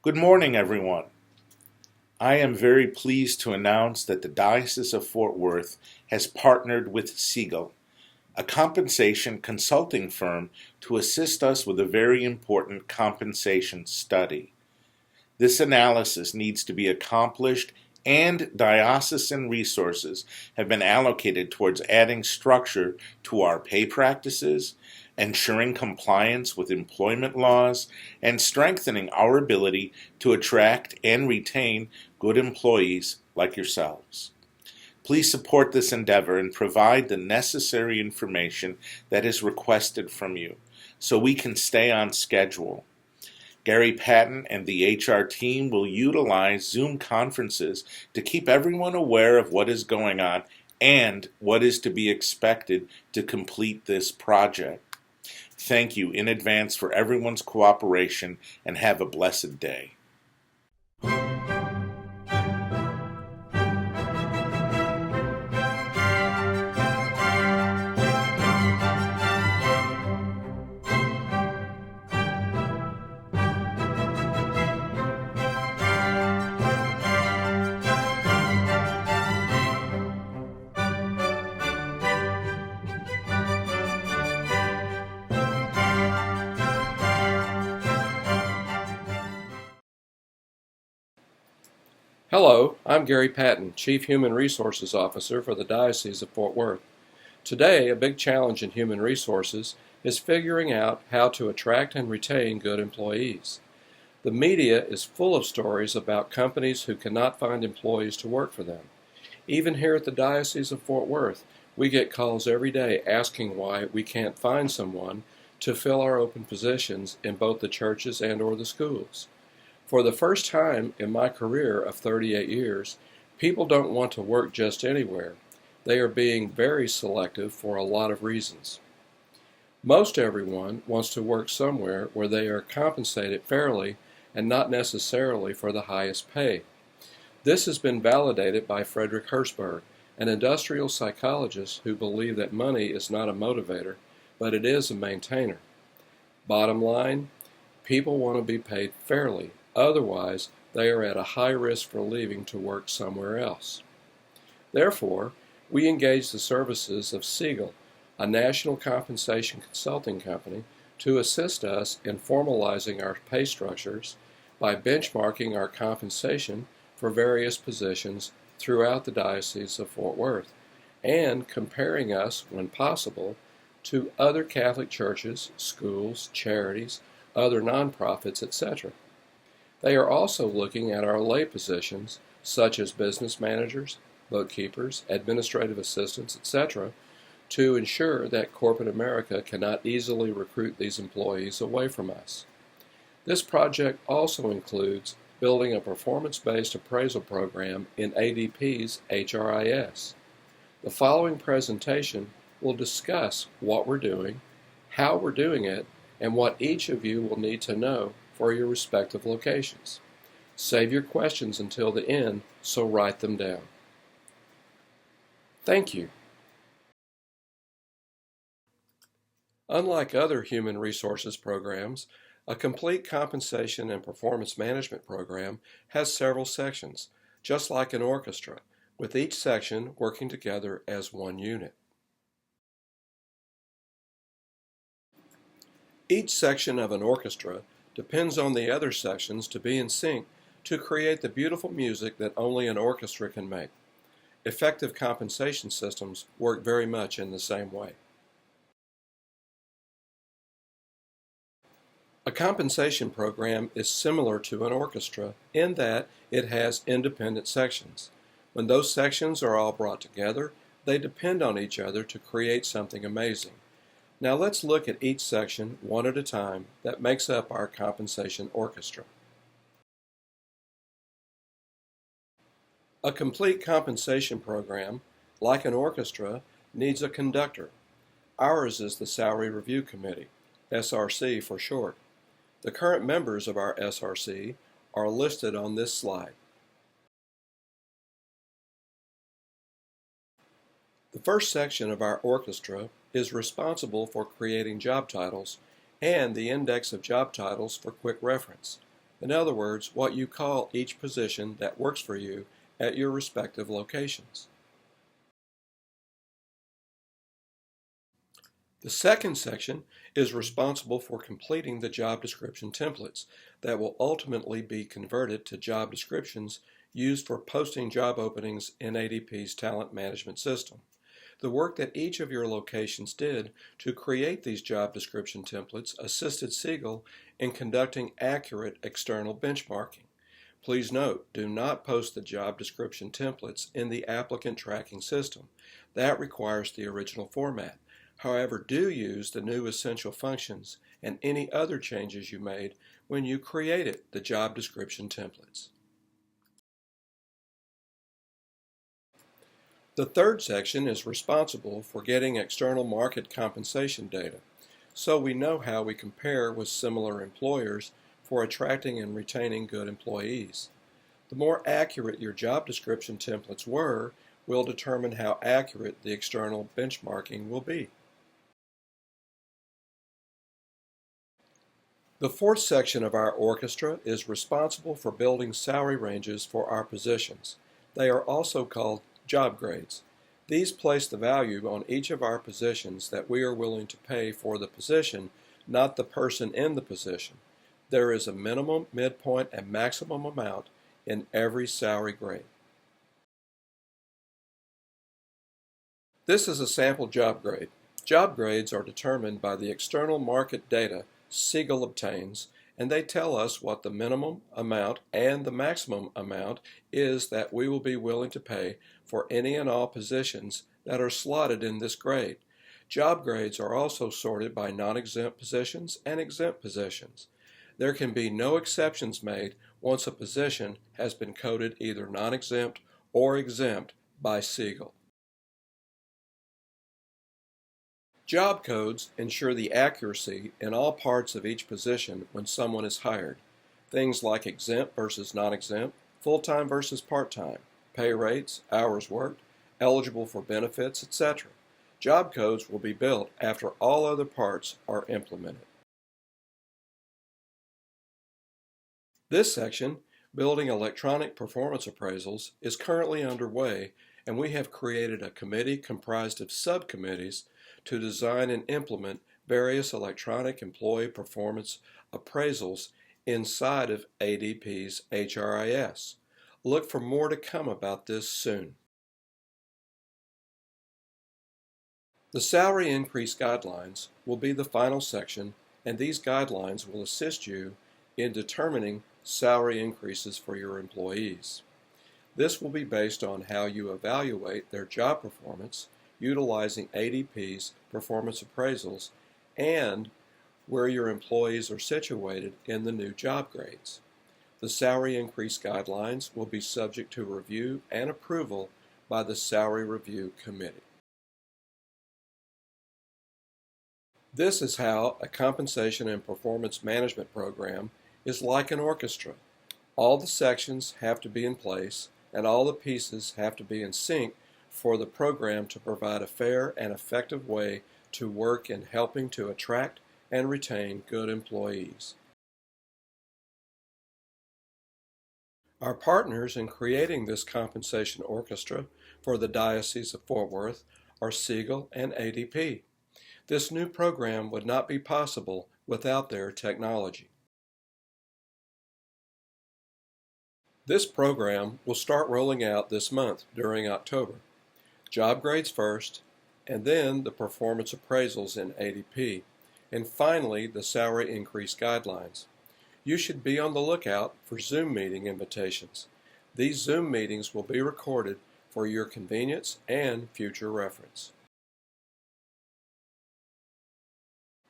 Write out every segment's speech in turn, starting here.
Good morning, everyone. I am very pleased to announce that the Diocese of Fort Worth has partnered with Siegel, a compensation consulting firm, to assist us with a very important compensation study. This analysis needs to be accomplished, and diocesan resources have been allocated towards adding structure to our pay practices, ensuring compliance with employment laws, and strengthening our ability to attract and retain good employees like yourselves. Please support this endeavor and provide the necessary information that is requested from you so we can stay on schedule. Gary Patton and the HR team will utilize Zoom conferences to keep everyone aware of what is going on and what is to be expected to complete this project. Thank you in advance for everyone's cooperation, and have a blessed day. Hello, I'm Gary Patton, Chief Human Resources Officer for the Diocese of Fort Worth. Today, a big challenge in human resources is figuring out how to attract and retain good employees. The media is full of stories about companies who cannot find employees to work for them. Even here at the Diocese of Fort Worth, we get calls every day asking why we can't find someone to fill our open positions in both the churches and/or the schools. For the first time in my career of 38 years, people don't want to work just anywhere. They are being very selective for a lot of reasons. Most everyone wants to work somewhere where they are compensated fairly and not necessarily for the highest pay. This has been validated by Frederick Hertzberg, an industrial psychologist who believes that money is not a motivator, but it is a maintainer. Bottom line, people want to be paid fairly. Otherwise, they are at a high risk for leaving to work somewhere else. Therefore, we engage the services of Siegel, a national compensation consulting company, to assist us in formalizing our pay structures by benchmarking our compensation for various positions throughout the Diocese of Fort Worth and comparing us, when possible, to other Catholic churches, schools, charities, other nonprofits, etc. They are also looking at our lay positions, such as business managers, bookkeepers, administrative assistants, etc., to ensure that corporate America cannot easily recruit these employees away from us. This project also includes building a performance-based appraisal program in ADP's HRIS. The following presentation will discuss what we're doing, how we're doing it, and what each of you will need to know for your respective locations. Save your questions until the end, so write them down. Thank you. Unlike other human resources programs, a complete compensation and performance management program has several sections, just like an orchestra, with each section working together as one unit. Each section of an orchestra depends on the other sections to be in sync to create the beautiful music that only an orchestra can make. Effective compensation systems work very much in the same way. A compensation program is similar to an orchestra in that it has independent sections. When those sections are all brought together, they depend on each other to create something amazing. Now let's look at each section one at a time that makes up our compensation orchestra. A complete compensation program, like an orchestra, needs a conductor. Ours is the Salary Review Committee, SRC for short. The current members of our SRC are listed on this slide. The first section of our orchestra is responsible for creating job titles and the index of job titles for quick reference. In other words, what you call each position that works for you at your respective locations. The second section is responsible for completing the job description templates that will ultimately be converted to job descriptions used for posting job openings in ADP's talent management system. The work that each of your locations did to create these job description templates assisted Siegel in conducting accurate external benchmarking. Please note, do not post the job description templates in the applicant tracking system. That requires the original format. However, do use the new essential functions and any other changes you made when you created the job description templates. The third section is responsible for getting external market compensation data, so we know how we compare with similar employers for attracting and retaining good employees. The more accurate your job description templates were will determine how accurate the external benchmarking will be. The fourth section of our orchestra is responsible for building salary ranges for our positions. They are also called job grades. These place the value on each of our positions that we are willing to pay for the position, not the person in the position. There is a minimum, midpoint, and maximum amount in every salary grade. This is a sample job grade. Job grades are determined by the external market data Siegel obtains, and they tell us what the minimum amount and the maximum amount is that we will be willing to pay for any and all positions that are slotted in this grade. Job grades are also sorted by non-exempt positions and exempt positions. There can be no exceptions made once a position has been coded either non-exempt or exempt by Siegel. Job codes ensure the accuracy in all parts of each position when someone is hired. Things like exempt versus non-exempt, full-time versus part-time, pay rates, hours worked, eligible for benefits, etc. Job codes will be built after all other parts are implemented. This section, Building Electronic Performance Appraisals, is currently underway, and we have created a committee comprised of subcommittees to design and implement various electronic employee performance appraisals inside of ADP's HRIS. Look for more to come about this soon. The salary increase guidelines will be the final section, and these guidelines will assist you in determining salary increases for your employees. This will be based on how you evaluate their job performance utilizing ADP's performance appraisals and where your employees are situated in the new job grades. The salary increase guidelines will be subject to review and approval by the Salary Review Committee. This is how a compensation and performance management program is like an orchestra. All the sections have to be in place and all the pieces have to be in sync for the program to provide a fair and effective way to work in helping to attract and retain good employees. Our partners in creating this compensation orchestra for the Diocese of Fort Worth are Siegel and ADP. This new program would not be possible without their technology. This program will start rolling out this month during October. Job grades first, and then the performance appraisals in ADP, and finally the salary increase guidelines. You should be on the lookout for Zoom meeting invitations. These Zoom meetings will be recorded for your convenience and future reference.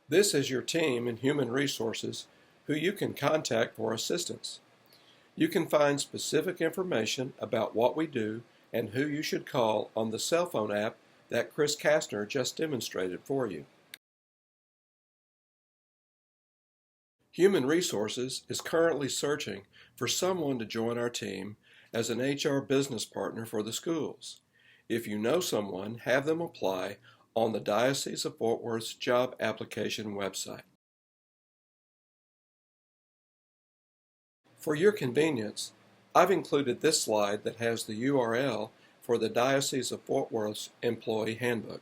This is your team in Human Resources who you can contact for assistance. You can find specific information about what we do and who you should call on the cell phone app that Chris Kastner just demonstrated for you. Human Resources is currently searching for someone to join our team as an HR business partner for the schools. If you know someone, have them apply on the Diocese of Fort Worth's job application website. For your convenience, I've included this slide that has the URL for the Diocese of Fort Worth's Employee Handbook.